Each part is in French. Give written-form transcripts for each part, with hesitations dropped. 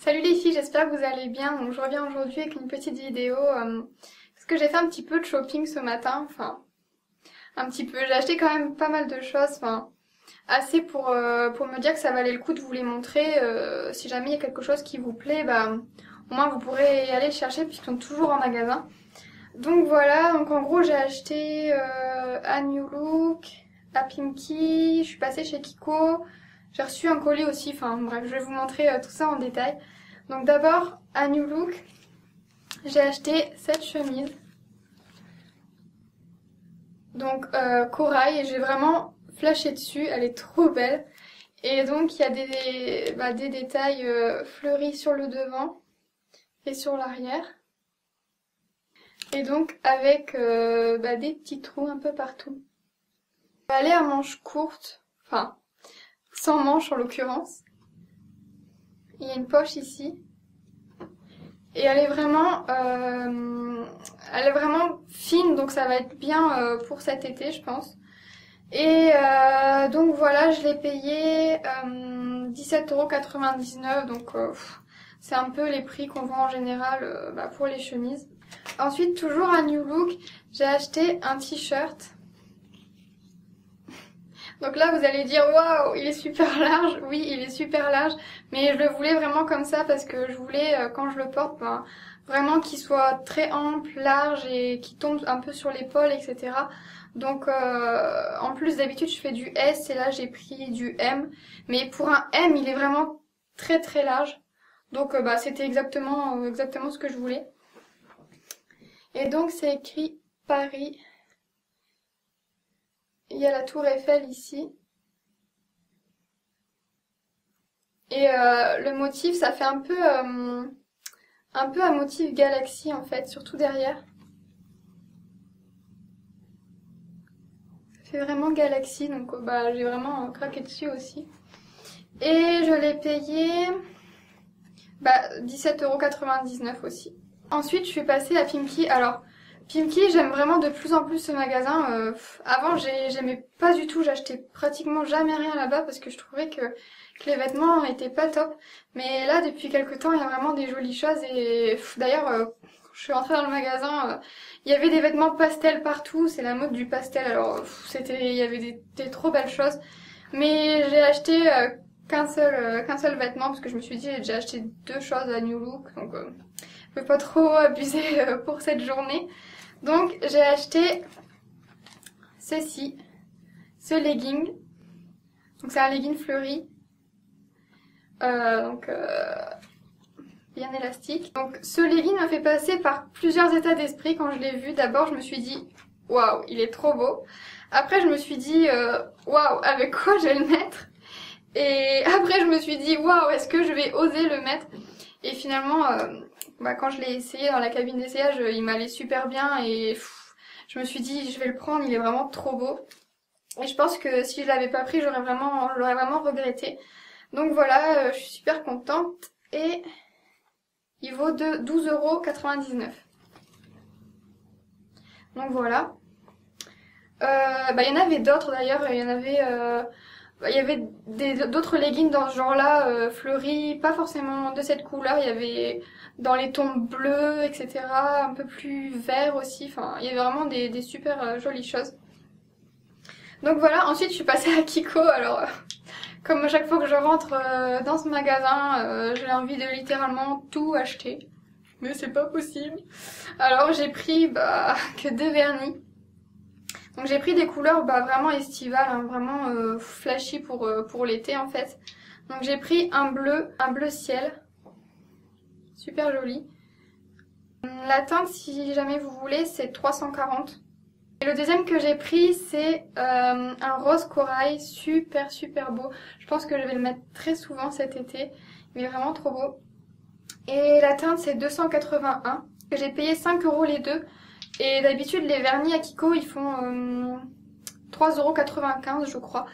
Salut les filles, j'espère que vous allez bien. Donc je reviens aujourd'hui avec une petite vidéo parce que j'ai fait un petit peu de shopping ce matin, enfin un petit peu. J'ai acheté quand même pas mal de choses, enfin assez pour me dire que ça valait le coup de vous les montrer. Si jamais il y a quelque chose qui vous plaît, bah au moins vous pourrez aller le chercher puisqu'ils sont toujours en magasin. Donc voilà, donc en gros j'ai acheté à New Look, à Pimki, je suis passée chez Kiko, j'ai reçu un colis aussi, enfin bref, je vais vous montrer tout ça en détail. Donc d'abord, à New Look, j'ai acheté cette chemise. Donc corail, et j'ai vraiment flashé dessus, elle est trop belle. Et donc il y a des détails fleuris sur le devant et sur l'arrière. Et donc avec des petits trous un peu partout. Elle est à manches courtes, enfin sans manches en l'occurrence. Il y a une poche ici. Et elle est vraiment fine, donc ça va être bien pour cet été, je pense. Et donc voilà, je l'ai payé 17,99 €, donc c'est un peu les prix qu'on vend en général pour les chemises. Ensuite, toujours à New Look, j'ai acheté un t-shirt. Donc là, vous allez dire, waouh, il est super large. Oui, il est super large, mais je le voulais vraiment comme ça parce que je voulais, quand je le porte, vraiment qu'il soit très ample, large et qu'il tombe un peu sur l'épaule, etc. Donc, en plus, d'habitude, je fais du S et là, j'ai pris du M. Mais pour un M, il est vraiment très très large. Donc, c'était exactement ce que je voulais. Et donc, c'est écrit Paris. Il y a la tour Eiffel ici. Et le motif, ça fait un peu un motif galaxie en fait, surtout derrière. Ça fait vraiment galaxie, donc j'ai vraiment craqué dessus aussi. Et je l'ai payé 17,99 € aussi. Ensuite, je suis passée à Pimki. Alors, Pimki, j'aime vraiment de plus en plus ce magasin. Avant, j'aimais pas du tout, j'achetais pratiquement jamais rien là-bas parce que je trouvais que les vêtements étaient pas top. Mais là, depuis quelques temps, il y a vraiment des jolies choses. Et d'ailleurs, je suis rentrée dans le magasin, il y avait des vêtements pastel partout. C'est la mode du pastel. Alors, il y avait des trop belles choses. Mais j'ai acheté qu'un seul vêtement parce que je me suis dit, j'ai déjà acheté 2 choses à New Look. Donc, je peux pas trop abuser pour cette journée. Donc j'ai acheté ce legging. Donc c'est un legging fleuri. Bien élastique. Donc ce legging m'a fait passer par plusieurs états d'esprit quand je l'ai vu. D'abord je me suis dit waouh, il est trop beau. Après je me suis dit waouh, avec quoi je vais le mettre. Et après je me suis dit waouh, est-ce que je vais oser le mettre. Et finalement quand je l'ai essayé dans la cabine d'essayage, il m'allait super bien et je me suis dit je vais le prendre, il est vraiment trop beau. Et je pense que si je l'avais pas pris, je l'aurais vraiment regretté. Donc voilà, je suis super contente et il vaut de 12,99 €. Donc voilà. Il y en avait d'autres d'ailleurs, il y avait d'autres leggings dans ce genre-là, fleuris, pas forcément de cette couleur, il y avait dans les tons bleus, etc., un peu plus vert aussi, enfin, il y avait vraiment des super jolies choses. Donc voilà, ensuite je suis passée à Kiko, alors, comme à chaque fois que je rentre dans ce magasin, j'ai envie de littéralement tout acheter, mais c'est pas possible. Alors j'ai pris, que 2 vernis. Donc j'ai pris des couleurs vraiment estivales, hein, vraiment flashy pour l'été en fait. Donc j'ai pris un bleu ciel, super joli. La teinte, si jamais vous voulez, c'est 340. Et le deuxième que j'ai pris, c'est un rose corail, super beau. Je pense que je vais le mettre très souvent cet été, il est vraiment trop beau. Et la teinte, c'est 281. J'ai payé 5 € les deux. Et d'habitude, les vernis à Kiko, ils font 3,95 € je crois.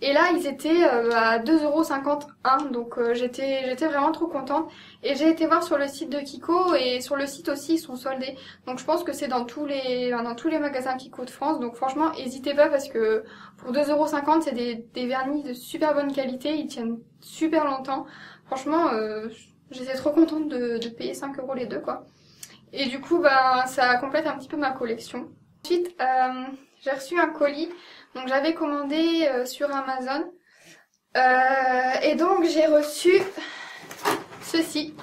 Et là, ils étaient à 2,51 €. Donc j'étais vraiment trop contente. Et j'ai été voir sur le site de Kiko et sur le site aussi, ils sont soldés. Donc je pense que c'est dans tous les magasins Kiko de France. Donc franchement, n'hésitez pas parce que pour 2,50 €, c'est des vernis de super bonne qualité. Ils tiennent super longtemps. Franchement, J'étais trop contente de payer 5 € les deux quoi. Et du coup bah ça complète un petit peu ma collection. Ensuite j'ai reçu un colis, donc j'avais commandé sur Amazon. Et donc j'ai reçu ceci.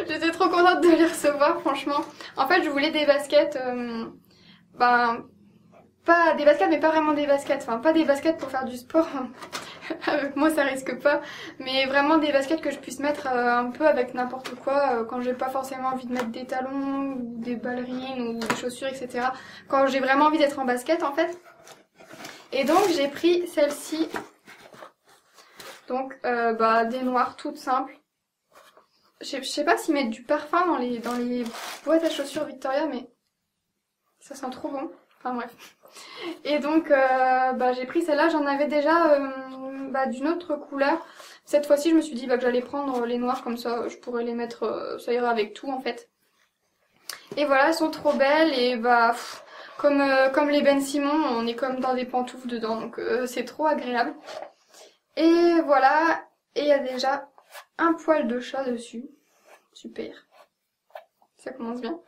J'étais trop contente de les recevoir franchement. En fait je voulais des baskets, ben pas des baskets mais pas vraiment des baskets, enfin pas des baskets pour faire du sport. Avec moi ça risque pas, mais vraiment des baskets que je puisse mettre un peu avec n'importe quoi quand j'ai pas forcément envie de mettre des talons ou des ballerines ou des chaussures etc. Quand j'ai vraiment envie d'être en basket en fait. Et donc j'ai pris celle-ci, donc bah, des noires toutes simples. Je sais pas s'ils mettent du parfum dans les boîtes à chaussures Victoria, mais ça sent trop bon. Enfin bref. Et donc bah, j'ai pris celle-là, j'en avais déjà bah, d'une autre couleur. Cette fois-ci je me suis dit bah, que j'allais prendre les noirs, comme ça je pourrais les mettre, ça ira avec tout en fait. Et voilà, elles sont trop belles et bah comme les Ben Simon, on est comme dans des pantoufles dedans, donc c'est trop agréable. Et voilà, et il y a déjà un poil de chat dessus, super, ça commence bien.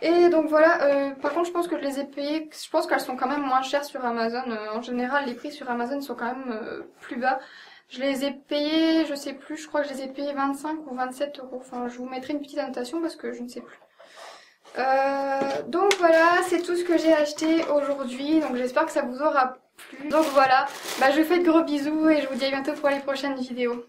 Et donc voilà, par contre je pense que je les ai payées, je pense qu'elles sont quand même moins chères sur Amazon. En général les prix sur Amazon sont quand même plus bas. Je les ai payées, je sais plus, je crois que je les ai payées 25 ou 27 €. Enfin je vous mettrai une petite annotation parce que je ne sais plus. Donc voilà, c'est tout ce que j'ai acheté aujourd'hui, donc j'espère que ça vous aura plu. Donc voilà, bah, je vous fais de gros bisous et je vous dis à bientôt pour les prochaines vidéos.